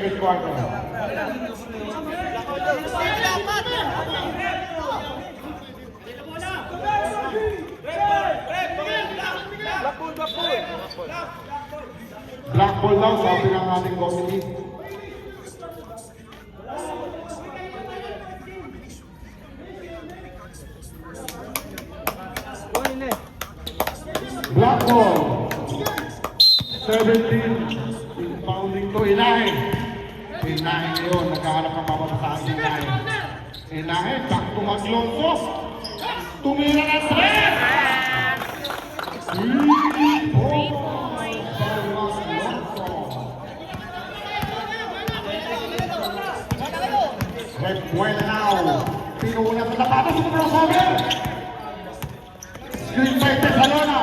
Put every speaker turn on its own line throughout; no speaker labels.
second quarter. Black ball daw, sabi ng ating committee. Black ball. 17. Inbounding to Inahe. Inahe ngayon, nagkahanap ng mapapasaan ng Inahe. Inahe, back to Maglonso. Tumira ng 3. Red Buena now. Pinuna sa tapatos ng crossover. Screen by Tesalona.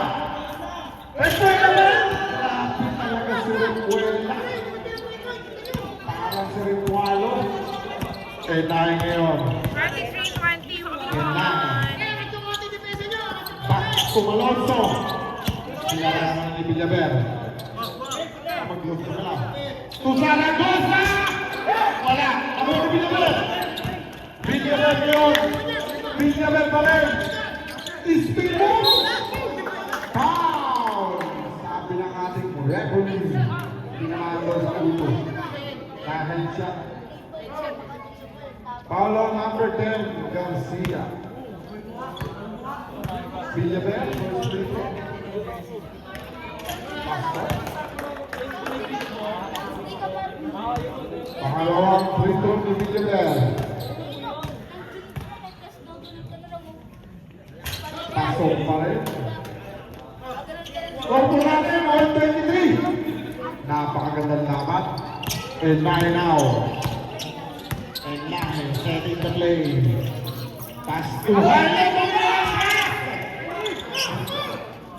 Red Buena ba? Lapit talaga si Red Buena. Parang si Ritualo. Inahe ngayon.
33-21.
Back to Malonzo. Sinarangan ni Villaver. Mag-look na lang. To Zaragoza! Wala! Ako ni Villaver! Villaver ngayon! Villaver pa rin! Istimo! Foul! Sabi ng ating referee. Pinamalo sa ulo. Dahil siya. Foul on number 10, Garcia. Villaver, first free throw. Pangalawang free throw ni Villaver. Pasok pa rin. Korpo natin, all 23. Napakagandang laban. And 9 now. And 9, setting the play. Pass to Haile.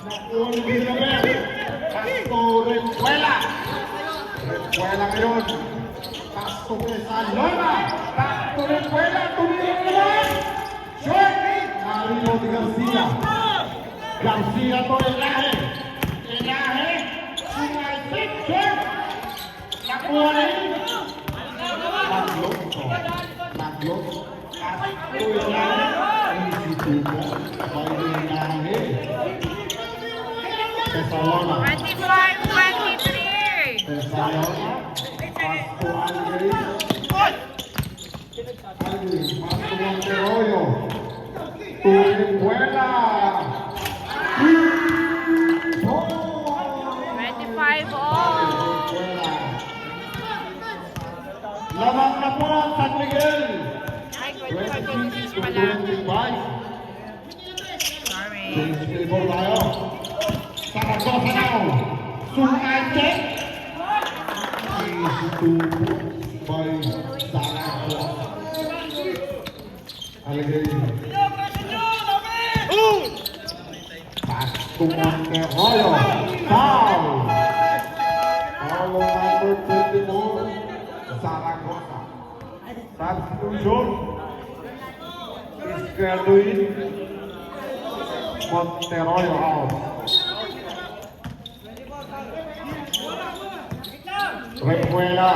Nakuha ni Villaver. Pass to Recuela. Recuela ngayon. Pass to Tesalona. Back to Recuela. Tumira naman. Short. Marino de Garcia. Garcia to Inahe. Inahe. Sumaisip. Short. Nakuha ni Maglok. Maglok. Pass to Inahe. Easy to go. By the Inahe. Tesalona.
25-23.
Tesalona. Pass to Andre. Andre. Pass to Monteroyo. To Recuela.
25-all.
Lamang na po ang San Miguel.
Ay,
26 to
25 pala.
25.
Sorry.
24 tayo. Saragosa now. Sungante. Easy to by Saragosa. Allegri. Pass to Monteroyo. Foul. Foul number 24. Zaragoza. Substitution. Iskerduin. Monteroyo out. Recuela.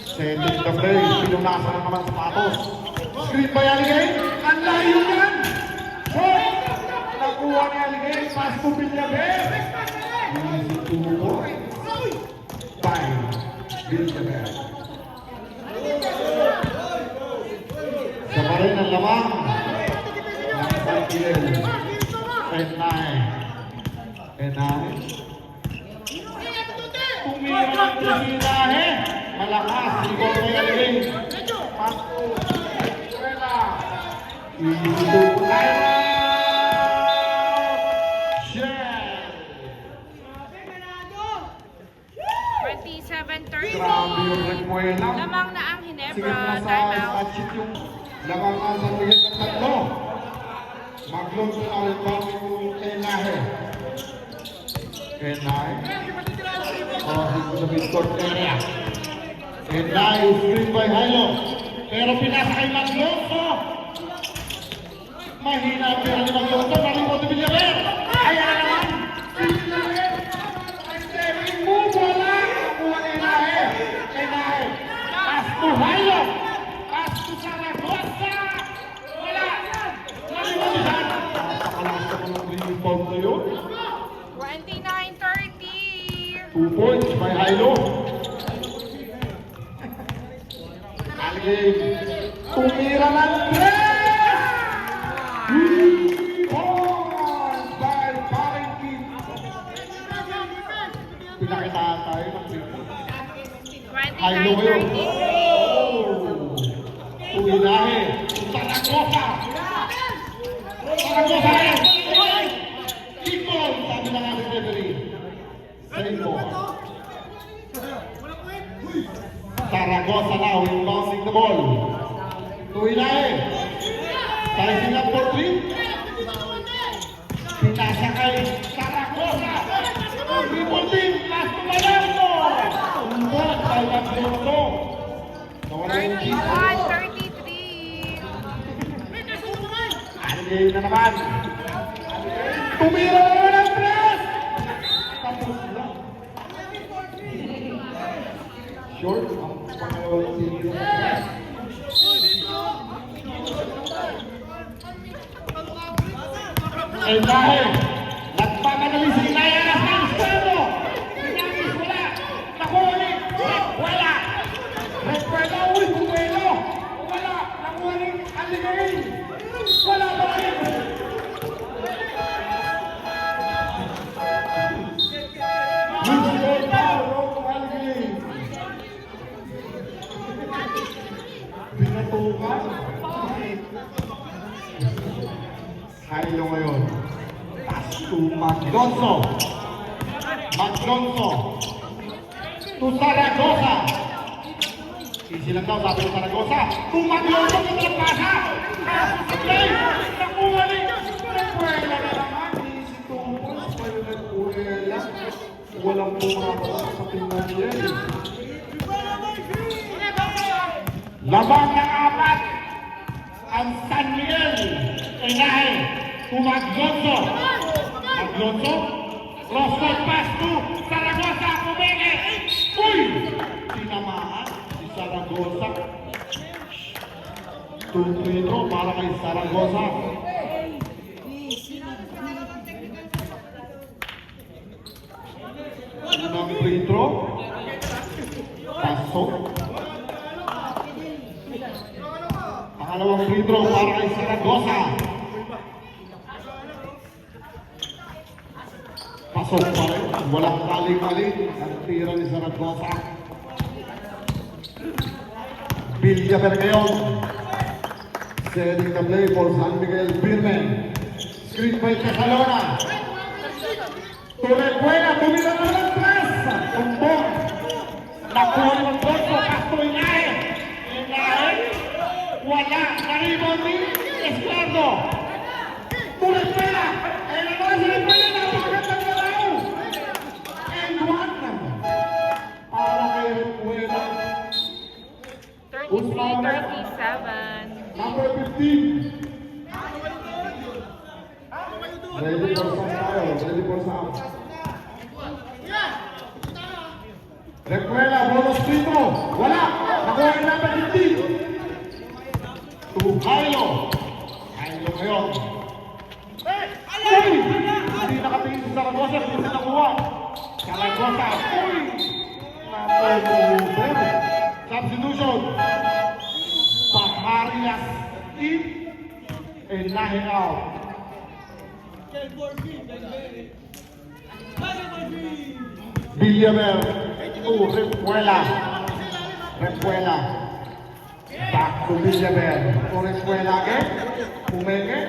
Setting the play. Pinunasan na naman sapatos. Screen by Aligay. Ang layo yan. Shot. Nakuha ni Aligay. Pass to Villaver. Easy to go. By Villaver. Siya pa rin ang lamang. Ng San Miguel. And 9. And 9. Tumira ang Inahe. Malakas. Ikaw may Aligay. Pass to Recuela. Easy to go. Grabe yung Recuela.
Lamang na ang
Sige
Ginebra.
na sa
Timeout.
sheet yung lamang ang San Miguel ng tatlo. Maglong sa rebound yung Inahe. Inahe. Into the mid-court area. Inahe is screen by Hilo. Pero pinasa kay Maglonso. Mahina ang pera ni Maglonso. Malimot ni Villaver. Kaya naman. Si Villaver. Ay, saving move. Wala. Kuha ni Inahe. points by Hilo. Aligay. Tumira ng 3 points by Paringkit. Pinakitaan tayo ng 3 points. Hilo ngayon.
29-33.
Uminahe. Saragosa. Saragosa yan. Kickball. Sabi ng ating referee. Same ball. Saragosa now bouncing the ball. Uminahe. Sizing up for 3. Pinasa kay Saragosa. Triple team. Last to Malardo. Umbot. By Malardo. Nawala yung kickball.
31-33.
Game na naman. Tumira na naman ang press! Tapos lang. Short ang pangalawang team ng press. Ay dahil nagpamadali si Inaya na sa estado. Pinangis wala. Nakuha wala. Nagpwela ulit bumelo. Wala. Nakuha ni Aligay. Wala pa rin! Lucio Paolo Aligay. Pinatukan. Hilo ngayon. Pass to Maglonso. Maglonso. To Saragosa. Easy lang daw, sabi ng Saragosa. To Maglonso sa talapasa. Okay! Nakuha ni Recuela na naman. Easy to points by Recuela. Walang pumapas sa tingnan niya. Labang ng 4 ang San Miguel. Inahe to Maglonso. Maglonso. Cross-court pass to Saragosa. Kumenge. Uy! Tinamaan si Saragosa. Tumino para kay Saragosa. Unang free throw. Pasok. Pangalawang free throw para kay Saragosa. Pasok pa rin. Walang kaling-kaling. Ang tira ni Saragosa. Villaver ngayon. Setting the play for San Miguel Birmen. Screen by Casalona. Recuela, tumira na ng press. Tumbong. Nakuha ng Gordo. Castro Inahe. Inahe. Wala. Naribon ni Escuardo. Recuela. El naman si Recuela. Napakagandang galaw. And one. Para kay Recuela.
33-37.
Number 15. Ready for some tayo. Ready for some. Recuela, bonus dito. Wala. Nakuha yung number 15. To Hilo. Hilo ngayon. Uy! Hindi nakatingin si Saragosa. Hindi siya nakuha. Saragosa. Uy! Number 2. Substitution. Paharias in and Nahe out. Villaver to Recuela. Recuela. Back to Villaver. To Recuela again. Kumenge.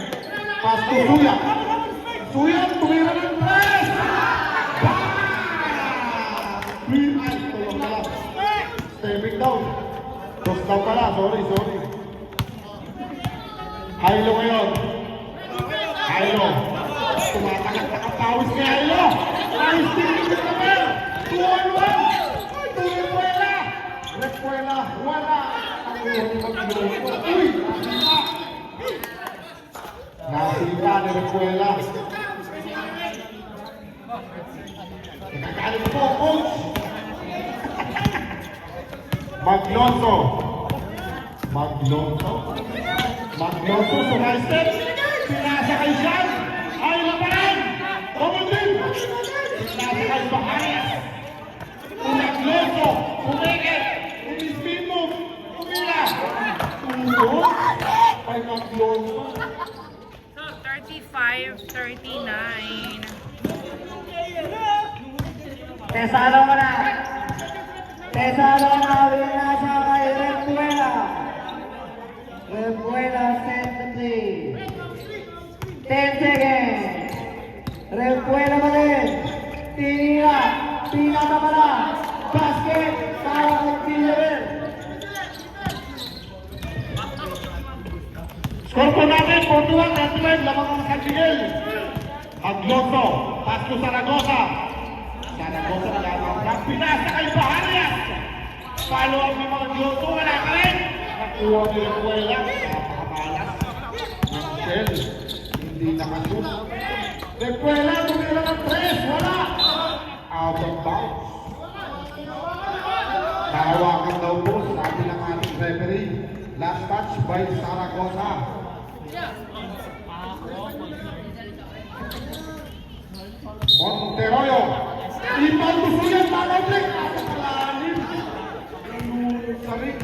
Pass to Suya. Suya tumira ng press. Green eyes to yung pala. Stepping down. Dos daw pala. Sorry. Hilo ngayon. Hilo. Tumatagal na kapawis kay Hilo. Ayos din yung Villaver. 2-on-1. To Recuela. Recuela. Wala. Uy! Nasita ni Recuela. Nakakalit po, coach. Maglonso. Maglonso sa right step. Pinasa kay Sean. Ay, laparan. Double team. Pinasa kay Baharias. Magloso, pumikit, umispin mo, umila. Tulog, kay Magloso.
35-39.
Tesalo ka na. Tesalo na. Wala na siya kay Repuela. Repuela sends the play. 10 seconds. Repuela pa din. Tinira. Pinata pa na. Basket. Para kay Villaver.
Score po natin, 41-35, lamang ang San Miguel. Magloso, pass to Zaragoza. Zaragoza na lamang ng pinasa kay Baharias. Follow-up ni Magloso, wala ka rin. Nakuha ni Repuela, napakabalas. Michel, hindi nakashoot. Repuela, tumira ng 3, wala. Out of bounds. Tawagan daw po, sabi ng ating referee. Last touch by Zaragoza. Monteroyo. Ibang gusto yan, Manoblik. Napakalalim. Nunod sa ring.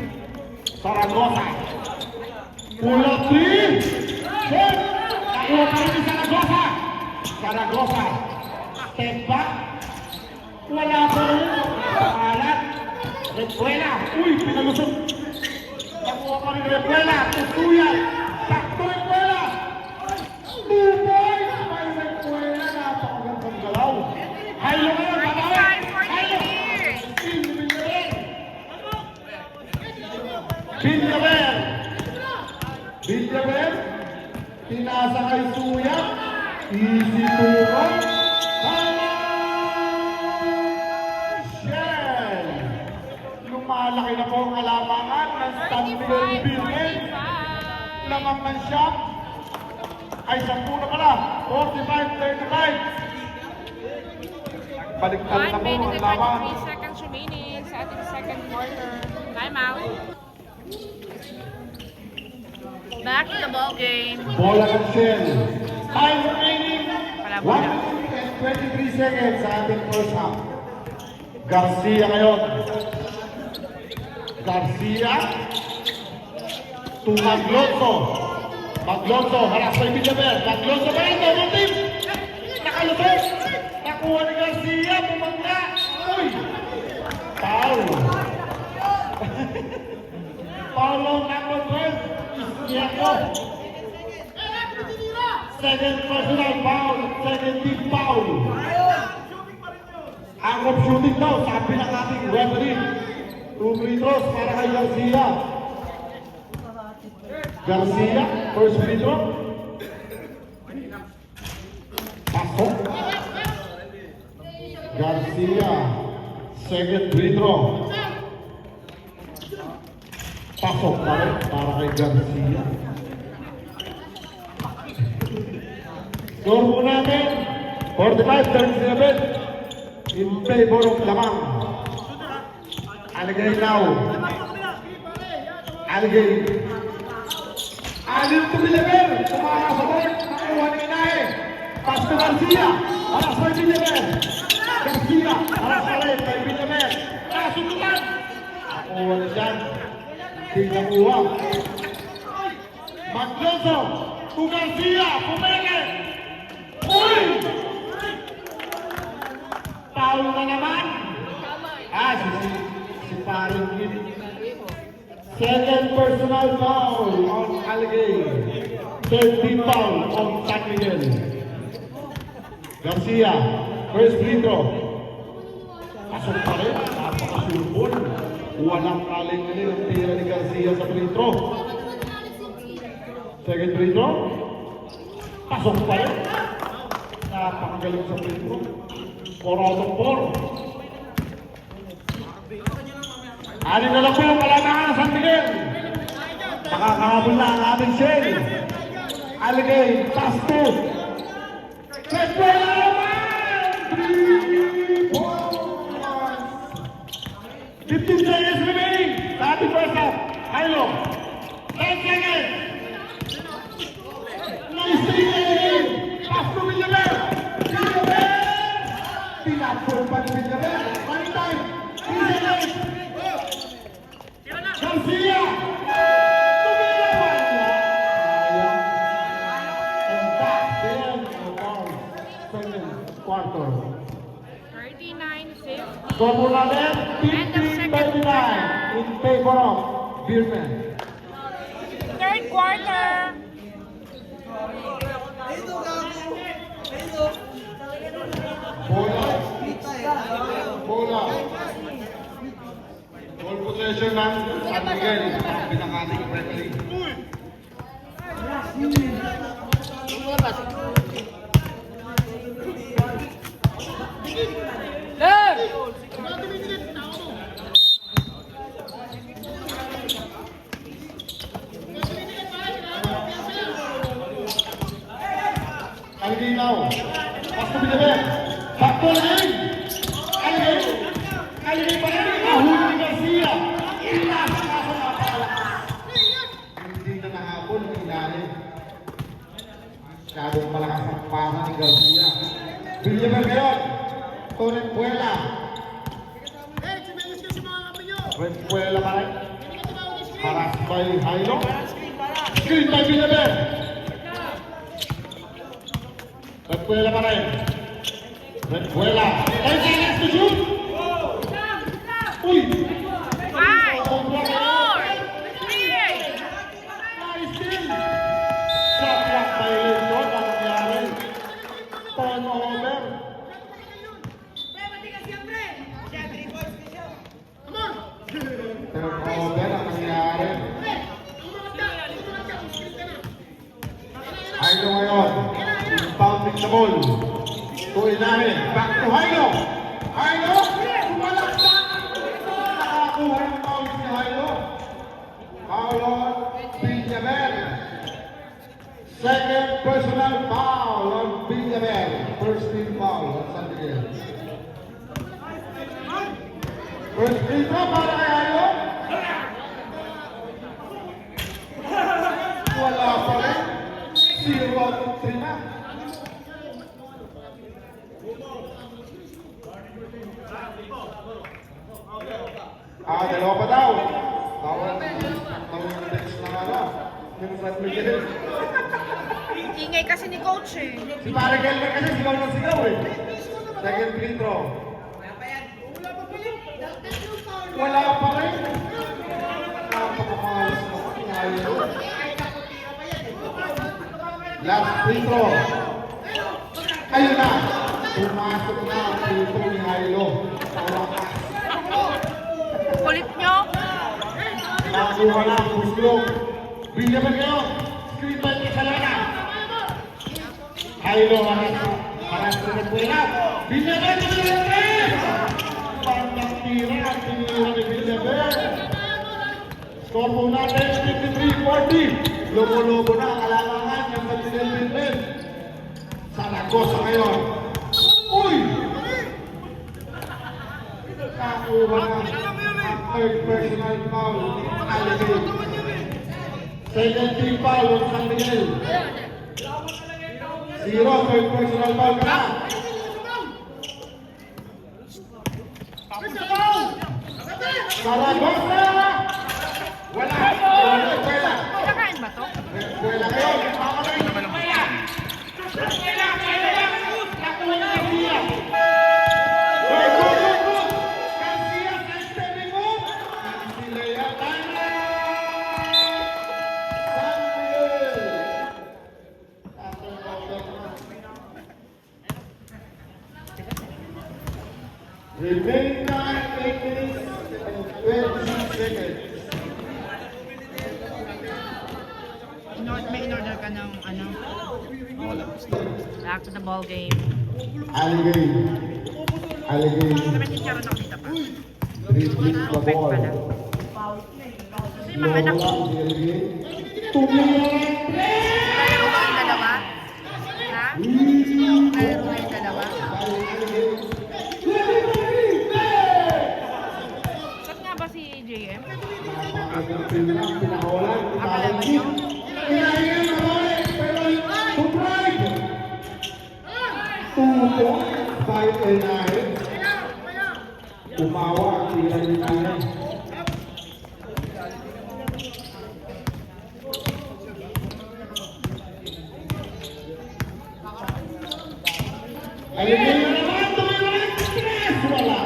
Zaragoza. Pull-up 3. Shot. Nakuha pa rin ni Zaragoza. Zaragoza. Step back. Wala pa rin. Alat. Repuela. Uy, pinalusot. Nakuha pa rin Repuela. Tutuyan. Sakto Repuela. 2 points. May Repuela. Napakagandang galaw. Haylo kayo. Babawi. Haylo. Villaver. Villaver. Pinasa kay Suya. Easy turon. Shell. Lumalaki na po ang alamangan ng San Miguel Building. Lamang ng shot. Ay, 10 na pala. 45-35. Baliktad na
1
po
minute
ang
and
laman.
43 seconds remaining sa ating second quarter. Time out. Back to the ball game.
Bola ng Shell. Time remaining.
Wala
1
bola.
minute and 23 seconds sa ating first half. Garcia ngayon. Garcia. To Magloso. Magloso. Haras kay Villaver. Magloso pa rin. Double team. Nakalusot. Nakuha ni Garcia. Pumangga. Uy. Foul. Foul on number 12. Isniako. Second personal foul. Second team foul. Ang of shooting daw, sabi ng ating referee. 2 free throws para kay Garcia. Garcia, first free throw. Pasok. Garcia, second free throw. Pasok pa rin para kay Garcia. Score po natin, 45-37. In favor of Lamang. Aligay now. Aligay. Alil to Villaver. Kumara sa board. Nakuha ni Inahe. Pass to Garcia. Alas kay Villaver. Garcia. Alas kay Villaver. Nasutulan. Nakuha ni Jan. Hindi nakuha. Magloso. To Garcia. Pumeke. Uy! Foul na naman. Si Paring Kid. Second personal foul on Aligay. Third team foul on San Miguel. Garcia, first free throw. Pasok pa rin. Napakasulpon. Walang kaling ang tira ni Garcia sa free throw. Second free throw. Pasok pa rin. Napakagaling sa free throw. 4 out of 4. Anin na lang po yung kalamangan ng San Miguel. Makakahabol na ang ating Shell. Aligay, pass to. Repuela naman! 3 points! 15 seconds remaining sa ating first half. Haylo. 10 seconds. Nice thing again. Pass to Villaver. Villaver! Tinapon pa ni Villaver. Money time. Score po natin,
End of second
15-39 in favor of Beerman.
Third quarter.
Bola. Bola. Ball possession ng San Miguel. Pinakating referee. Alinaw. Pasto Binabel. Backball again. Aligay. Aligay pa rin. Ahuli ni Garcia. Hindi na nakapon. Ilalim. Masyadong malakas ang pasa ni Garcia. Binabel ngayon. Torenzuela. Torenzuela pa rin. Paras by Jairo. Screen by Binabel. Renzuela pa rin. Renzuela. Ay, chance to shoot! Uy!
5, 4, 3.
Nice steal! Shot clock violation ang nangyari. Turnover. Turnover ang nangyari. Jairo ngayon. Inbounding the ball. To ilalim. Back to Jairo. Jairo. Sumalaksak. Nakakuha ng foul si Jairo. Foul on Villamel. Second personal foul on Villamel. First team foul on San Miguel. First team foul para kay Jairo. Wala pa rin. 0-3 na. Dalawa pa daw. Tawag ng next na ano. Yung San Miguel.
Ingay kasi ni coach eh.
Si Pare Gelmer kasi sigaw ng sigaw eh. Second free throw. Wala pa rin. Napakamalas na pangyayari. Last free throw. Ayun na. Pumasok na ang free throw ni Jairo. Sa wakas.
Kulit nyo.
Nakuha na ang puslong. Binyaman kayo. Screen by Casalana. Jairo harap sa Renzuela. Binyaman na sa Renzuela. Pantang tira ang tinira ni Binyaman. Score po natin 53-40. Lobo-lobo na ang alangangan ng Batinel Binyaman. Saragosa ngayon. Uy! Nakuha na ang third personal foul. Aligay. Second team foul on San Miguel. 0, third personal foul ka na. Saragosa! Wala! Renzuela.
Nakain ba to?
Renzuela kayo. Nakakalain naman ang Renzuela! Nakuha na Garcia. Good, good, good, good! Garcia stepping up. Garcia Tana! San Miguel! Remaining time 8 minutes and 26 seconds.
May in-order ka ng ano? Back to the ball game.
Aligay. Aligay.
May chicharon ako dito pa.
Dribbling the
Open
ball.
pala. Kasi mga anak ko.
Tumira.
Kaya ba yung dalawa? Ha? Kaya ba yung dalawa? Saan nga ba si JM? Akala ba nyo?
Umawa ang tira ni Nanay. Ayun na naman, tumira. Wala.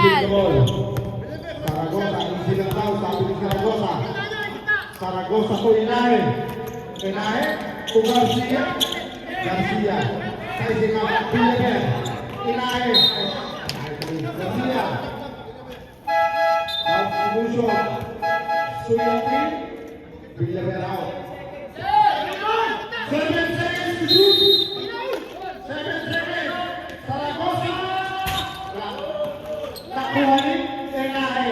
yan.
Saragosa, easy lang daw, sabi ni Saragosa. Saragosa to Inahe. Inahe, to Garcia. Garcia. Kaya nga Villaver. Inahe. Garcia. Substitution. Suyati. Villaver out. 7 seconds to shoot. 7 seconds. Saragosa. Nakuha ni Inahe.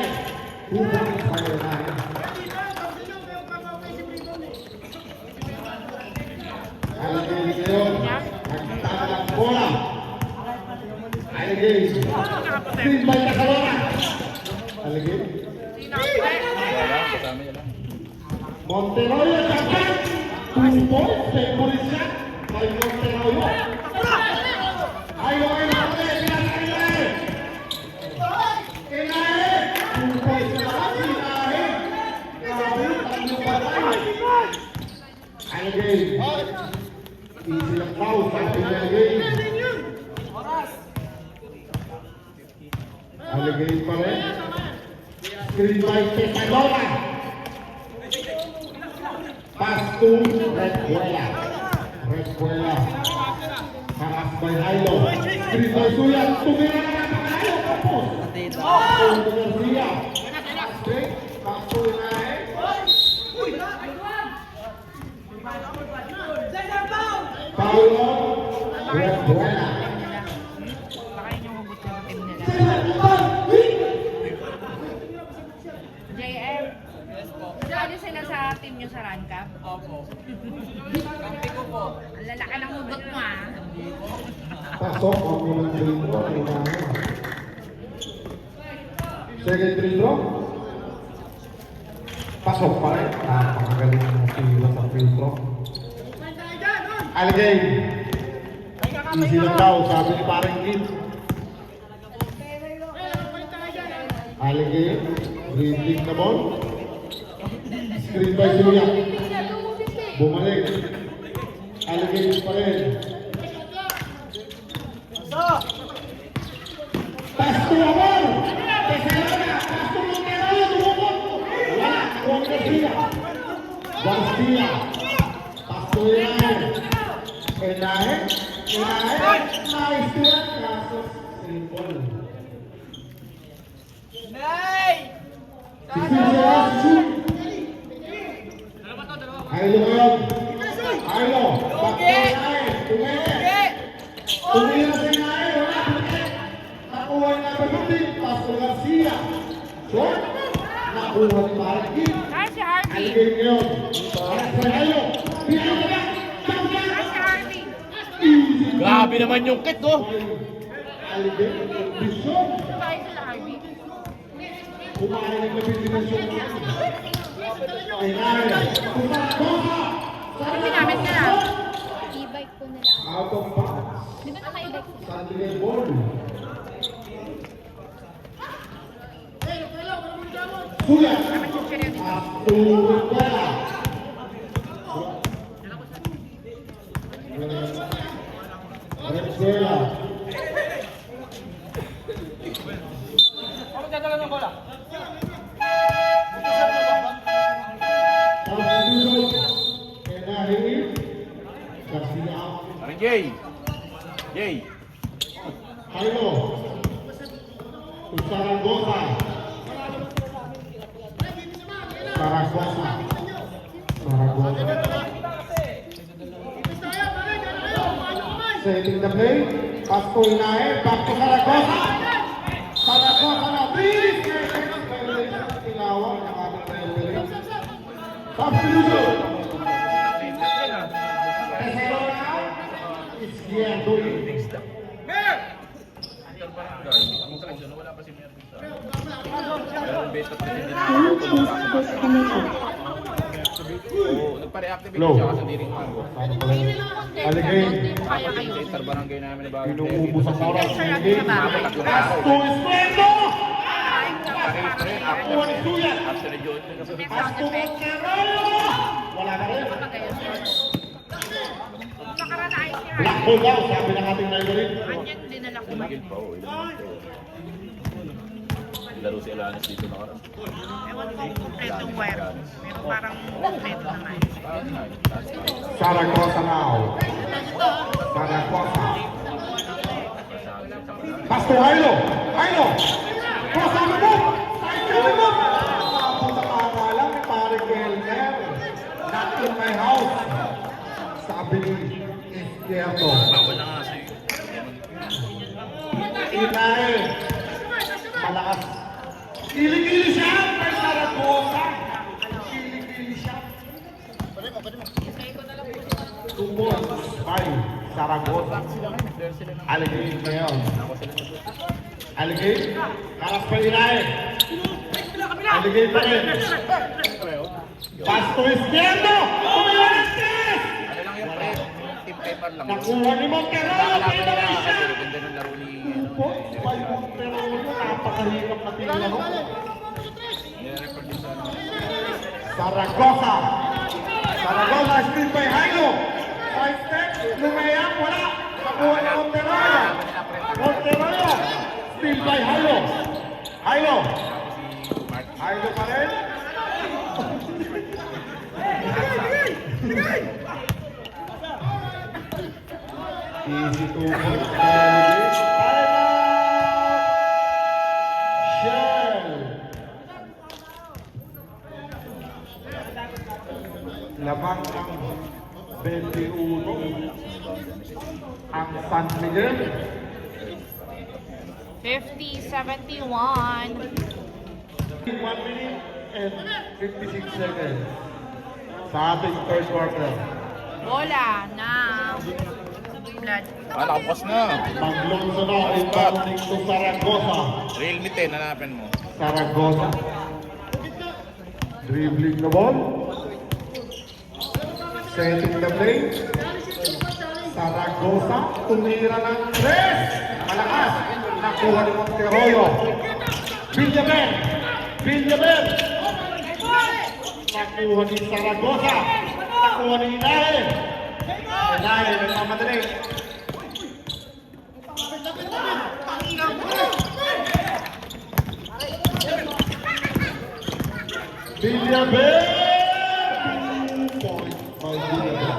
Bumalik pa yung Inahe. Alagay ngayon. Nagtatalang bola. Alagay. Steve by Takalona. Alagay. Monteroyo dapat. 2 points. Favorite siya. Kay Monteroyo. Ayaw na ulit. Inahe. Inahe. 2 points na lang. Inahe. Grabe. Tatlong patay. Alagay. Easy lang daw. Sabi niya Alagay. Alagay pa rin. Screen by Tesalona. Pass to Redbuela. Redbuela. Pass by Hilo. Screen by Suya. Tumira na naman ang Hilo. Tapos. Pass to Garcia. Straight. Pass to Inahe. Paulo. Redbuela.
Baka yun yung hugot ng team nila. JM, sali sila sa team nyo sa run cup? Opo. Kampi ko po. Ang lalaki ng hugot mo ah.
Pasok ang unang free throw ng Inahe. Second free throw. Pasok pa rin. Napakagaling ng sila sa free throw. Alagay. Easy lang daw, sabi ni parang Kid. Alagay. Dribbling na ball. Screen by Suya. Bumalik. Alagay pa rin. Pass to Amor. Tesalona. Pass to Monteroyo. Tumukot. Wala. Huwag Garcia. Garcia. Pass to Inahe. Inahe. Inahe. Nice to that. Kaso, simple. Hilo ngayon. Hilo. Back to Inahe. Tumere. Tumira sa Inahe. Wala. Nakuha na pagdating. Pass to Garcia. Short. Nakuha ni Marquez.
Ay, si Harvey.
Alagay ngayon. Para sa Hilo. Hilo na lang.
Ay, si Harvey.
Grabe naman yung kit, oh.
Alagay. Bishop.
Sabay sila Harvey.
Kumain na pindinisyon. Inahe. Kumakosa.
Ano ginamit ka na?
E-bike ko nila.
Out of bounds.
Di ba naka-e-bike ko?
Sunday ball. Suya. Asturuela. Redbuela. Garcia.
Parang Jay. Jay.
Hilo. Saragosa. Saragosa. Saragosa. Setting the play. Pass to Inahe. Back to Saragosa. Saragosa na. 3 seconds. Tinawag ng ating referee. Substitution. Tesalona. Izquierdo.
Wala pa si Mervin. Pero best of the
Phoenix is disconnected.
Oo, nagpa-reactivate
Low.
siya kasi di rin mango.
Alagay.
Kaya kayo.
Sa Inter Barangay namin ni Bagong
Inuubos ang oras. Alagay.
Tatlo na
Pass
ako.
to Espresso.
Ako
Kuha ni Suya.
after na John.
Pass to Monteroyo. Wala na rin.
Nakaraan na ayos ni
Black
Harvey.
ball daw, sabi ng ating referee.
Anyan, dinala ko ba?
Tumigil pa, oh. Laro si Alanis dito na karan.
Ewan ko kung kompleto yung wire. Pero parang kompleto naman.
Zaragoza now. Zaragoza. Pass to Hilo. Hilo. Cross on the move. Side to the move. Punta ka akala ni pare Gelner. Not in my house. Sabi ni Izquierdo.
Bawal na nga sa'yo.
Inay. Malakas. Kilig-kilig siya. Kay Zaragoza. Kilig-kilig siya. Tumbol. Ay, Zaragoza. Aligay ngayon. Aligay. Karas pa Inay. Aligay pa rin. Pass to Izquierdo. Umiwalantes.
Ano lang yung pre? Team paper lang.
Nakuha ni Montero.
Ganda ng laro ni...
Po, by Montero. Napakahirap na tinlaro.
Nire-record din sa...
Zaragoza. Zaragoza, speed by Jairo. Side step, lumayang, wala. Nakuha ni Montero. Montero. Speed by Jairo. Jairo. Jairo pa rin. Easy to put. Shell. Lamang ang 21 ang San Miguel.
50-71.
1 minute and 56 seconds sa ating third quarter.
Bola na blood.
Nakapos na.
Maglungso na inbounding to Zaragoza.
Realme 10, hanapin mo.
Zaragoza. Dribbling the ball. Setting the play. Zaragoza. Tumira ng 3. Malakas. Nakuha ni Monteroyo. Villaver. Villaver. Nakuha ni Zaragoza. Nakuha ni Inae. Inae, nagmamadali. Villaver. 2 points by Villaver.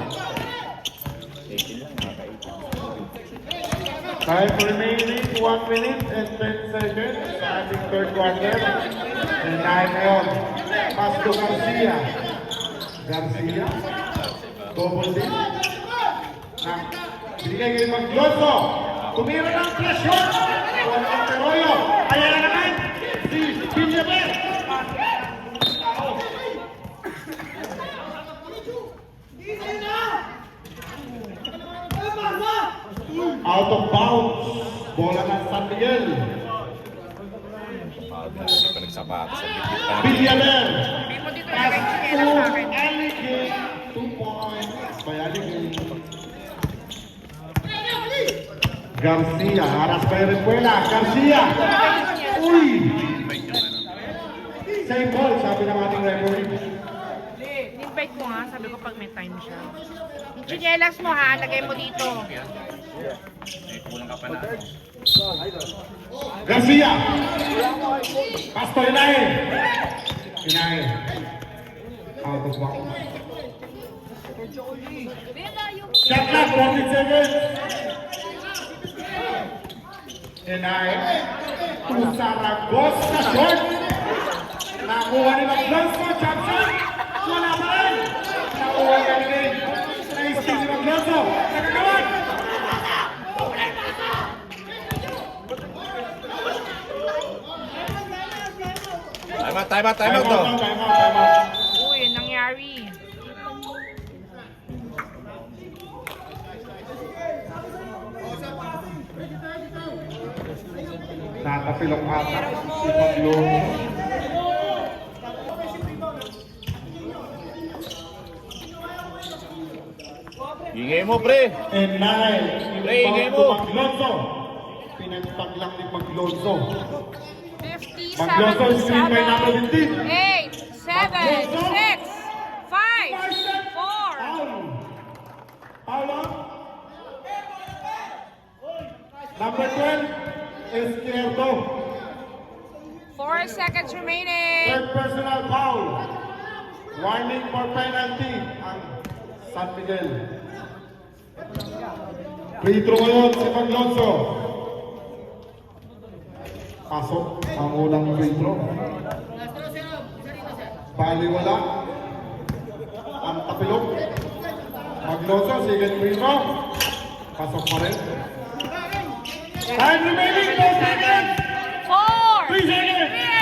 18 lang, nakaka-18.
Time remaining 1 minute and 10 seconds sa ating third quarter. Inae ngayon. Pass to Garcia. Garcia. Double D. Binigay kay Maglioso. Tumira ng presyon. Wala ng Teroyo. Kaya na naman si Villaver. Out of bounds. Bola ng San Miguel.
Hindi pa nagsapatos sa bibit pa naman.
Villaver.
Hindi mo dito
Pass
ilagay yung
to
chinelas sa akin.
Aligay. 2 points by Aligay. Garcia. Haras pa yung Repuela. Garcia. Uy! Same ball, sabi ng ating referee.
In-invite ko nga, sabi ko pag may time siya. Yung chinelas mo ha, lagay mo dito.
Eh, kulang ka pa na.
Garcia. Pass to Inae. Inae. Out of bounds. Shot clock, 40 seconds. Inae. Zaragoza short. Nakuha ni Maglioso. Jump shot. Wala pa rin. Nakuha ni Aligay. Na-steal ni Maglioso. Nagagawan.
Time out to.
Time out.
Uy, yun nangyari.
Nakapilong ata si Maglioso.
Ingay mo, pre.
And 9.
Pre, ingay mo.
Maglioso. Pinagpaglang ni Maglioso.
50,
Maglioso is screen by number 15.
8, 7, 6, 5, 4.
Foul on. Number 12, Izquierdo.
4 seconds remaining.
Third personal foul. Warning for penalty ang San Miguel. Free throw ngayon si Maglonso. Pasok ang unang free throw. Baliwala ang tapilok. Maglonso, second free throw. Pasok pa rin. Time remaining, 4 seconds!
4,
3 seconds!
3, 2,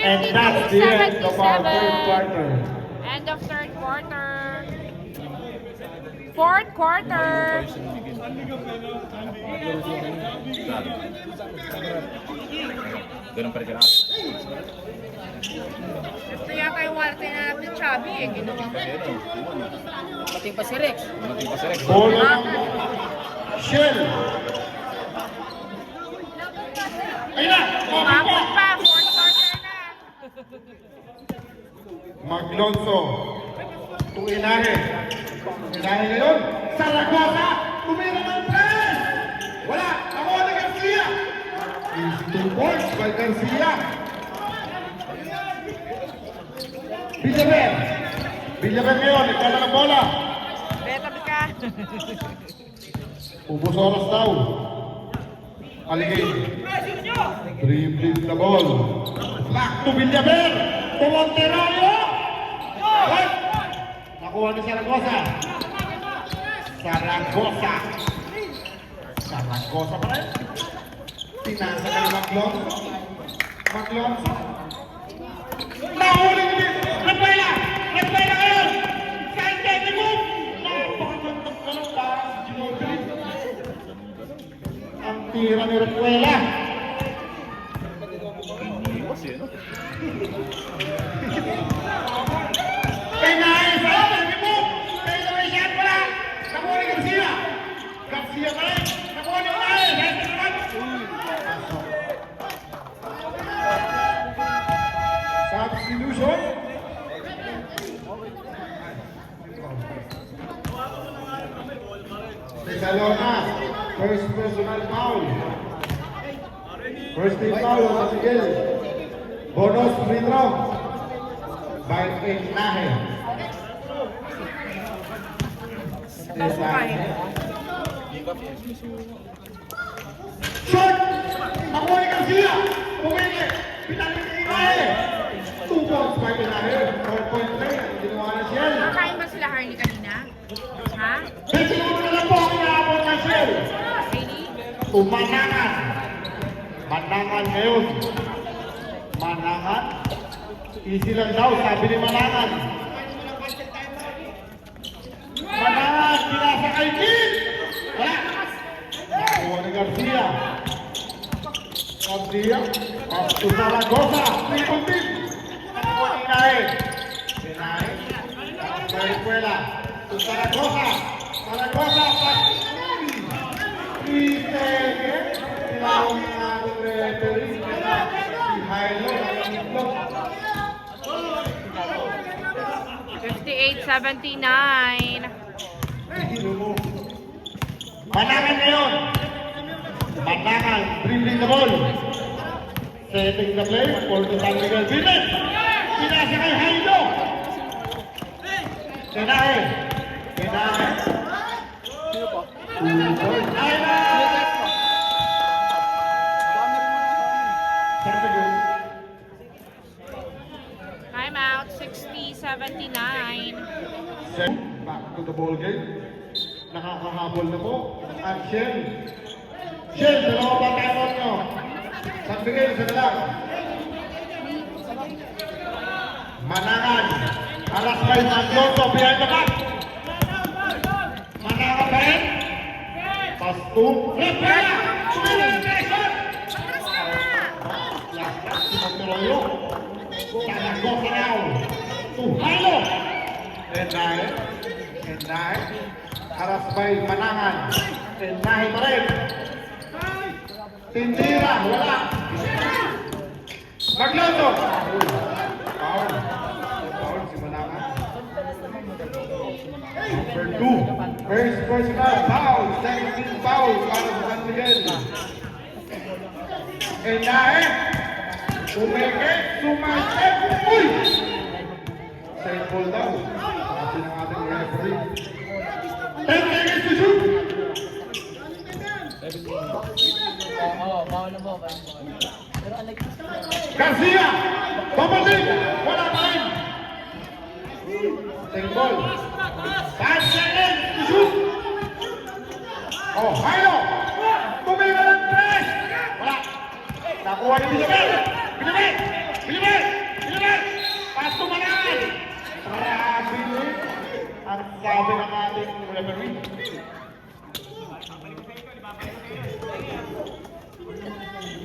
And that's the end of our third quarter.
End of third quarter. Fourth quarter.
Ganun pa rin ka.
Ito yata yung water na natin Chubby eh. Ginawa ko.
Pati pa si Rex.
Bola ng Shell. Ayun na!
Umabot pa. Fourth quarter na.
Maglonso. Tuinahe. Tuinahe ngayon. Saragosa. Tumira ng press. Wala. Ako na Garcia. Easy 2 points by Garcia. Villaver. Villaver ngayon. Ikala ng bola.
Betabi ka.
Ubus oras daw. Aligay. Dribbling the ball. Back to Villaver. To Monteroyo. What? Nakuha ni Saragosa. Saragosa. Saragosa pa rin. Tinasa ka ni Maglonso. Maglonso. Nahuli ni Rafaela. Rafaela ngayon. Saan tayo ni Move? Napakagandang kalong para sa Ginobili. Ang tira ni Rafaela.
Iniwas eh, no?
Penay sa atin ni Move. Penay sa may shot pala. Nakuha ni Garcia. Garcia pa rin. Nakuha ni Unay. Substitution. Tesalona, first personal foul. First team foul on San Miguel. Bonus free throw by Ignahe. Shot! Nakuha ni Garcia! Pumili! Pinalik ni Ignahe! 2 points by Ignahe. 4-point play. Ang ginawa na Shell.
Nakain ba sila Harley kanina? Ha?
Siguro na lang po ang inaabot ng Shell.
Really?
Umanangan. Manangan ngayon. Manangan. Easy lang daw, sabi ni Manangan. Manangan, pinasa kay Kim. Wala. Nakuha ni Garcia. Garcia. Pass to Zaragoza. Triple team. Nakuha ni Inahe. Inahe. Venezuela. To Zaragoza. Zaragoza. Pass to Suri. 3 seconds. Tinawag ng ating referee. Si Jailo.
58-79.
Manangan ngayon. Manangan, dribbling the ball. Setting the play for the San Miguel Villain. Pinasa kay Jailo. Tenahe. Tenahe. 2 points. Jailo! San Miguel.
Time out. 60-79.
Back to the ball game. Nakakahabol na po. At Shell. Shell, dalawa ba tayo nyo? San Miguel, isa na lang. Manangan. Aras kay Maglonso. Behind the back. Manangan pa rin. Pass to Rafaela. Last pass si Monteroyo. Zaragoza now. To Jailo. Tenahe. Tenahe. Aras by Manangan. Tenahe pa rin. Tindira. Wala. Maglonso. Foul. Number 2. First personal foul. Second foul para sa San Miguel. Enahe. Umeke. Sumasep. Uy! Same ball daw. Kasi ng ating referee. 10 seconds to shoot. Garcia! Pamating! Wala time! Same ball. 5 seconds to shoot! Oh, Hilo! Tumira ng 3! Wala! Nakuha ni Bilibel! Bilibel! Bilibel! Bilibel! Pass to Manangan! Grabe yun! Ang sabi ng ating referee.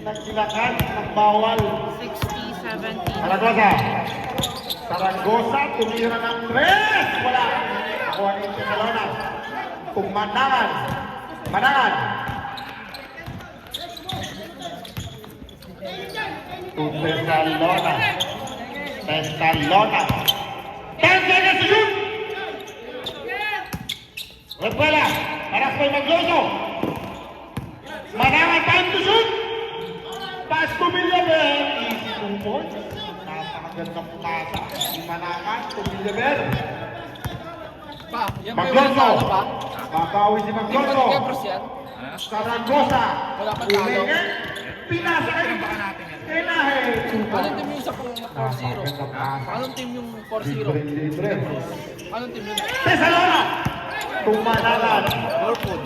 Nagsilakan, nagbawal.
60-70.
Saragosa. Saragosa, tumira ng 3! Wala. Nakuha ni Tesalona. Manangan. Manangan. Tesalona. Tesalona. 10 seconds to shoot! Repuela. Paras kay Magloso. Manangan, time to shoot! Pass to Villaver. Easy 2 points. Napakagandang pasa. Manangan to Villaver.
Pa, yan ba yung
Magloso.
manalo pa?
Babawi si
Hindi ba
Magloso.
nag-Ebros yan?
Saragosa.
Wala pa talo.
Umeke. Pinasa kayo. Enahe.
Anong team yung isa pang 4-0? Anong team yung 4-0?
Libre.
Anong team yun?
Tesalona. Tumanangan.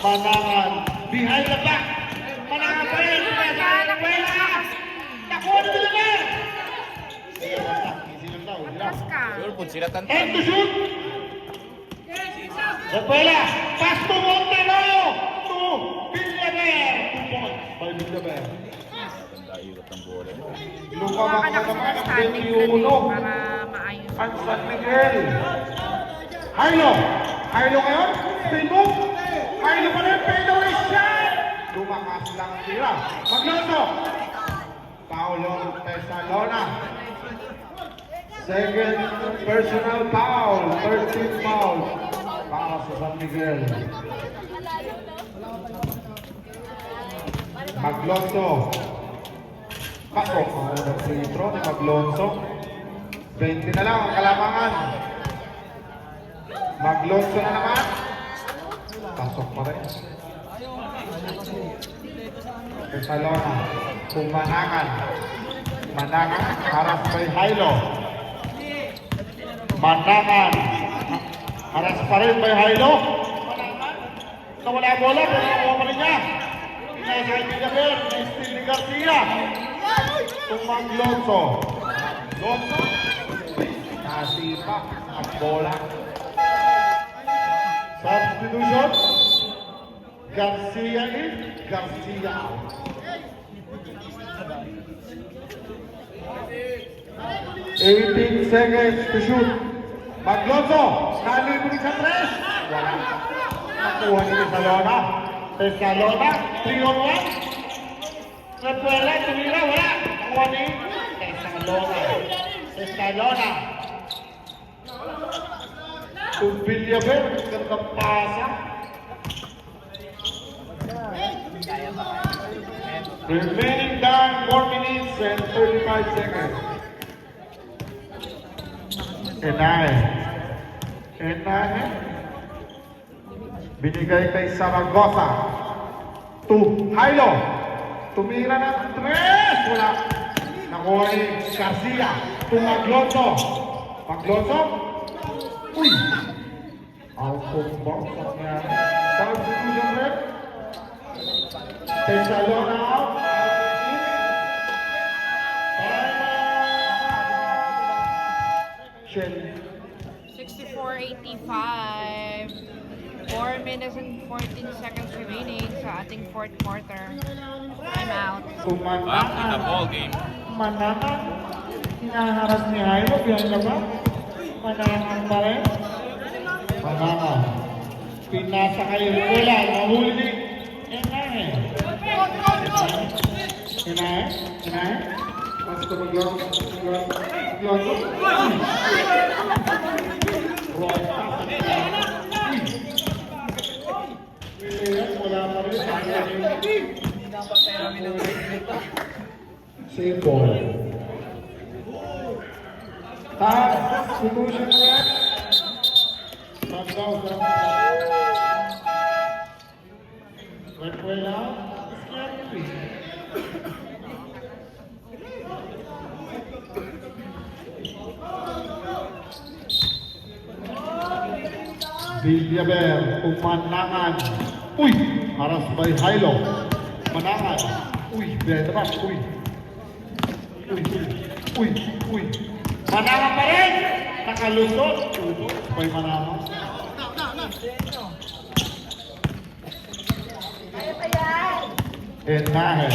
Manangan. Behind the back. Manangan pa rin. Repuela. Nakuha na Villaver. Easy lang daw.
Atras ka.
Liverpool, sila tantan.
End to shoot. Repuela. Pass to Monteroyo. To Villaver. 2 points by Villaver.
Kuha ka na kasi ng standings na din para maayos.
Ang San Miguel. Hilo. Hilo ngayon. Spin move. Hilo pa rin. Fade away shot. Lumakas lang ang tira. Magloso. Paulo Tesalona. Second personal foul. 13 foul. Para sa San Miguel. Maglonso. Pasok ang unang free throw ni Maglonso. 20 na lang ang kalamangan. Maglonso na naman. Pasok pa rin. Tesalona. Pumanangan. Manangan. Harap kay Hilo. Manangan. Harap pa rin kay Hilo. Nawala ang bola. Pero nakuha pa rin niya. Pinasa kay Villaver. Na-steal ni Garcia. Maglonso. Lonso. Nasipa ang bola. Substitution. Garcia in. Garcia out. 18 seconds to shoot. Maglonso. Nalibig sa 3. Wala. Nakuha ni Tesalona. Tesalona. 3-on-1. Repuela, tumira, wala. Nakuha ni Tesalona. Tesalona. To Villaver, gandang pasa. Remaining down 4 minutes and 35 seconds. Enahe. Enahe. Binigay kay Saragosa. To Hilo. Tumira ng 3. Wala. Nakuha ni Garcia. To Maglonso. Maglonso. Uy! Out of bounds ang nangyari. Substitution rep. Tesalona out. Shell.
64-85. 4 minutes and 14 seconds remaining sa ating fourth quarter. I'm out.
Kumanangan.
ball game.
Manangan. Hinaharap ni Jairo. Behind the back. Manangan pa rin. Manangan. Pinasa kayo. Wala. Nahuli ni Enahe. Enahe. Enahe. Mas ito Maglonso. Maglonso. Ayan, wala pa rin. Save ball. Solution yan. Pag-down sa Recuela. Villaver, Pumanangan. Uy! Haras by Hilo. Manangan. Uy! Bedrak. Uy! Uy! Manangan pa rin! Nakalusot. By Manangan. Enahe.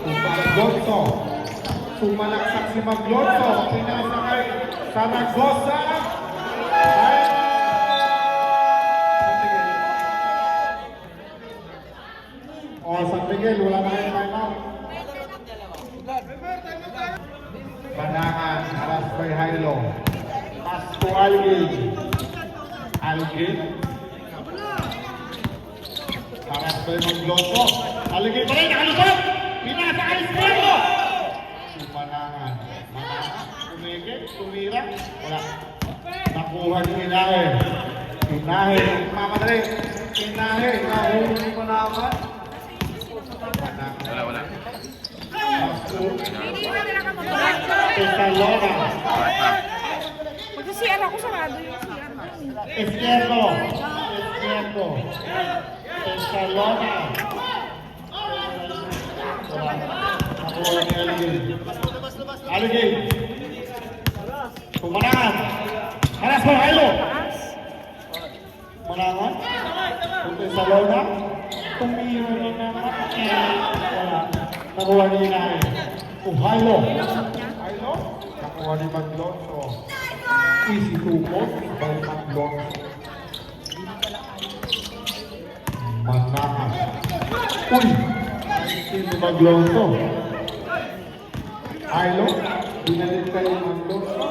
Maglotso. Sumalaksak si Maglotso. Pinasakay Saragosa. San Miguel, wala na kayo timeout. Panangan, haras by Hilo. Pass to Algin. Algin. Haras by Maglotso. Algin pa rin, nakalusot! Pinasakay si Maglotso! Panangan. Tumigil, tumira. Wala. Nakuha ni Inahe. Inahe, mamadali. Inahe, nahuli ni Panangan.
Wala.
Hindi ko na nila ka mag-vlog.
Tesalona.
Mag-CR ako, sarado yung CR.
Izquierdo. Tesalona. Nakuha ni Algin. Algin. Pumanangan. Haras mo, Hilo. Manangan. Tesalona. Tumiro na naman. Wala. Nakuha ni Inahe. Hilo. Nakuha ni Maglotso. Easy tukot. By Maglotso. Manangan. Uy! Sino Maglotso? Hilo. Binalit kayo Maglotso.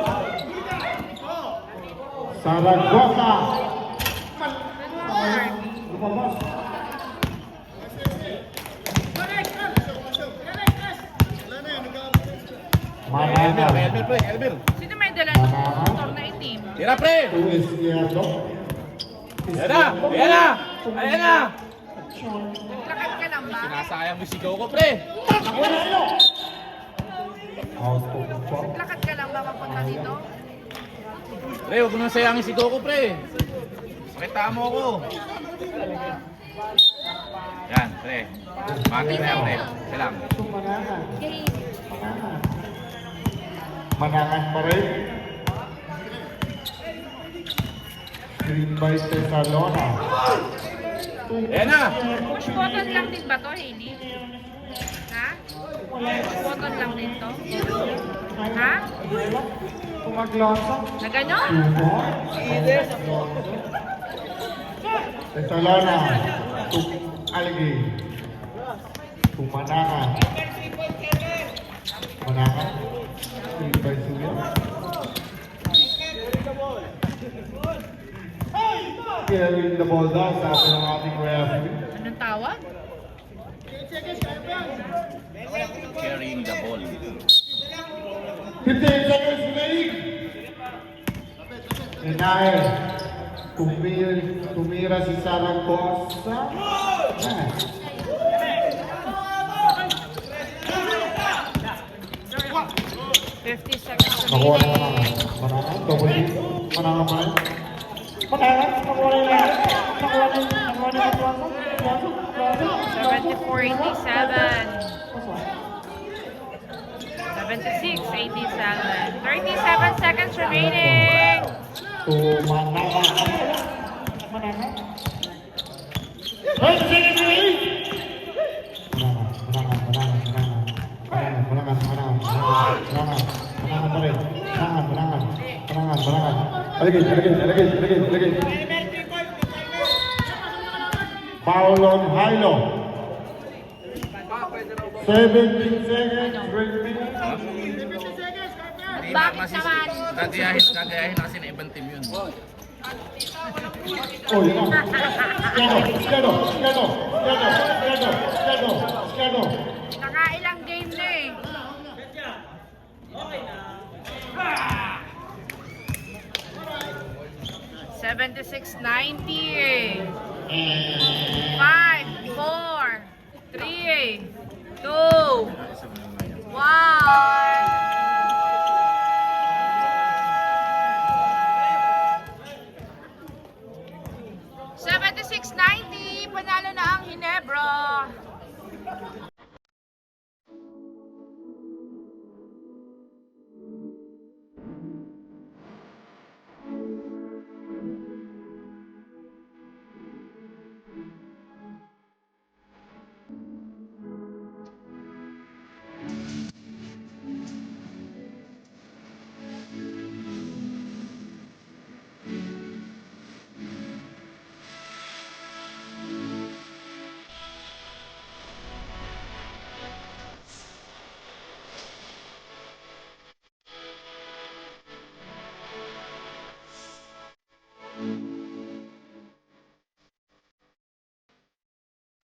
Saragosa. Lumabas. Manangan.
Elmer.
Sino may dala ng motor na itim?
Tira, pre!
Izquierdo.
Ayan na!
Lakad ka lang ba?
Sinasayang mo sigaw ko, pre!
Out of bounds.
Lakad ka lang ba papunta dito?
Pre, huwag mo nang sayangin sigaw ko, pre! Pakita mo ako! Yan, pre. Bakit na yan, pre? Kailang.
Manangan.
Game.
Manangan pa rin. Green by Tesalona.
Ayan na!
Push button lang din ba to, Hailey? Ha? Push button lang din to? Ha?
Maglotso.
Na gano'n?
Tesalona. Algin. Manangan. Manangan. Green by Suya. Carrying the ball down sa atin ng ating referee.
Anong tawag?
Carrying the ball.
15 seconds remaining. Inahe. Tumira si Saragosa. Ah.
50 seconds
Nakuha na
remaining.
Manangan. Double hit. Manangan pa rin. Manangan. Nakuha na yan. Nakuha na yan.
74-87. 37 seconds remaining.
Manangan. Manangan. 20 seconds remaining. Manangan pa rin. Manangan. Alagay. Foul on Hilo. 17 seconds remaining.
Bakit naman?
Kagayahin na kasi na ibang team yun.
Oh, yun na. Skado.
Nakailang game na eh. $76.90 eh. 5, 4, 3, 2,